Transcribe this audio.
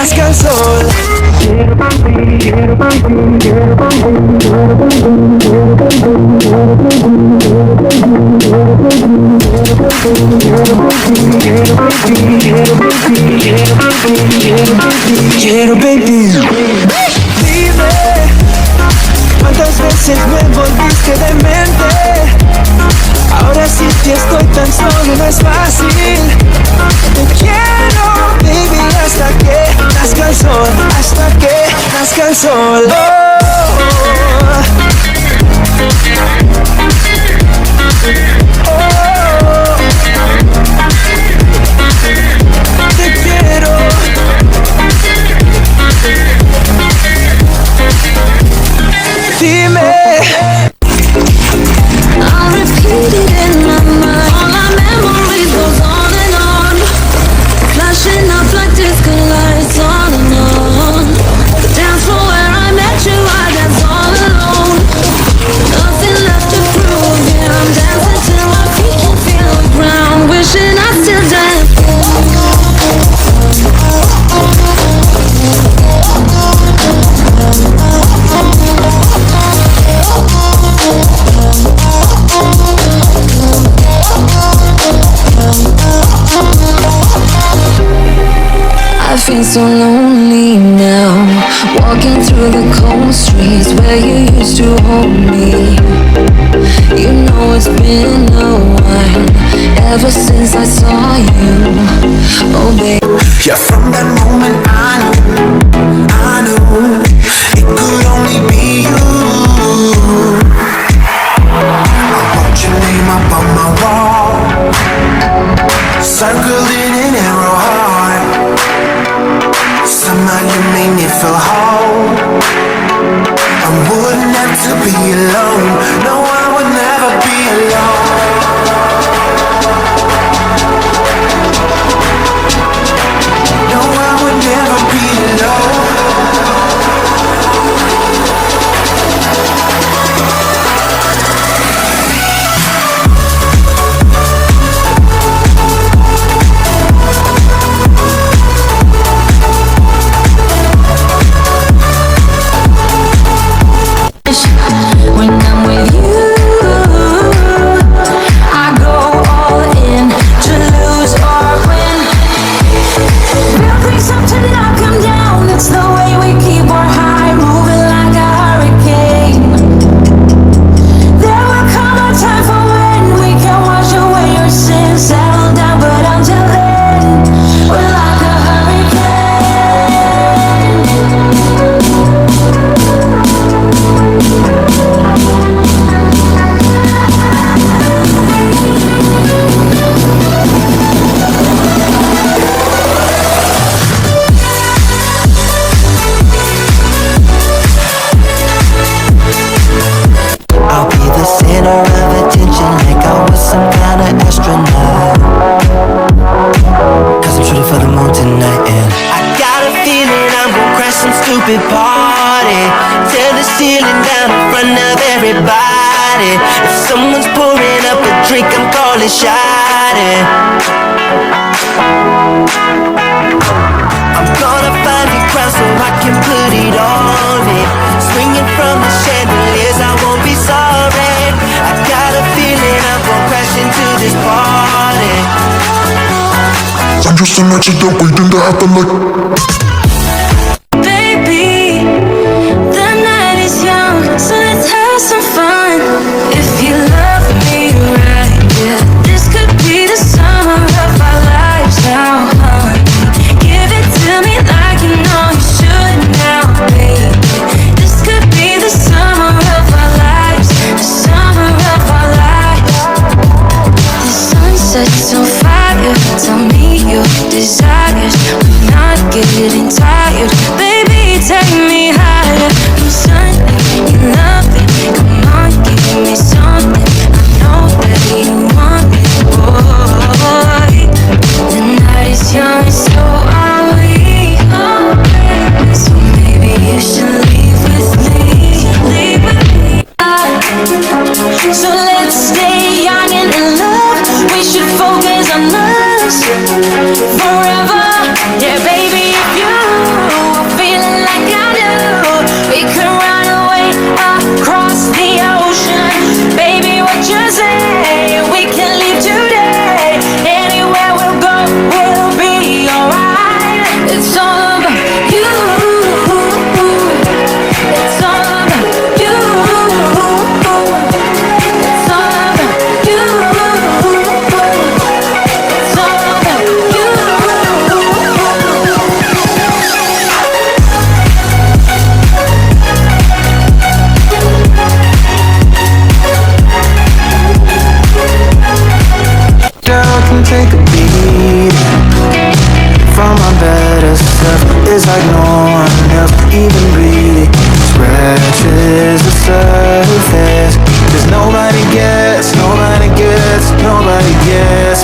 nazca el sol. Quiero, baby. Dime, ¿cuántas veces me volviste demente? Ahora sí que estoy tan solo, no es fácil. Te quiero, baby, hasta que nazca el sol. Hasta que nazca el sol. Te quiero. Dime. I'll repeat it in my mind. All my memories goes on and on, flashing up like disco lights on and on. The dance floor where I met you, I dance all alone. Nothing left to prove, yeah, I'm dancing till my feet can feel the ground. Wishing I still dance. I feel so lonely now, walking through the cold streets where you used to hold me. You know it's been a while, ever since I saw you, oh baby. Yeah, from that moment I knew it could only be you. I wrote your name up on my wall, circled in an arrow heart. Somehow you made me feel whole. I wouldn't have to be alone. No, I would never be alone. No, I would never be alone. When I'm with you, I go all in to lose or win. Real things up to knock 'em down. It's the way we keep our high, moving like a hurricane. There will come a time for when we can wash away your sins, settle down, but until then, we're like a hurricane. I'll be the center of attention like I was some kind of astronaut. Cause I'm shooting for the moon tonight and I got a feeling I'm gonna crash some stupid party. Tear the ceiling down in front of everybody. If someone's pouring up a drink, I'm calling shawty. I'm gonna find a crown so I can put it on it. Swinging from the chandeliers, I won't be sorry. I got a feeling I'm gonna crash into this party. I'm just an accident waiting to happen like. Baby, the night is young, so let's have some fun. If you love me right, yeah, this could be the summer of our lives now, honey. Give it to me like you know you should now, baby. This could be the summer of our lives, the summer of our lives. The sun sets on fire, tell me your desires. I'm not getting tired, baby, take me higher. I'm Sunday, you love it, come on, give me something. I know that you want it, boy. The night is young, so are we. So maybe you should leave with me. So let's stay young and in love. We should focus on us forever. Yeah, baby, if you feels like no one else even really scratches the surface. 'Cause nobody gets, nobody gets, nobody gets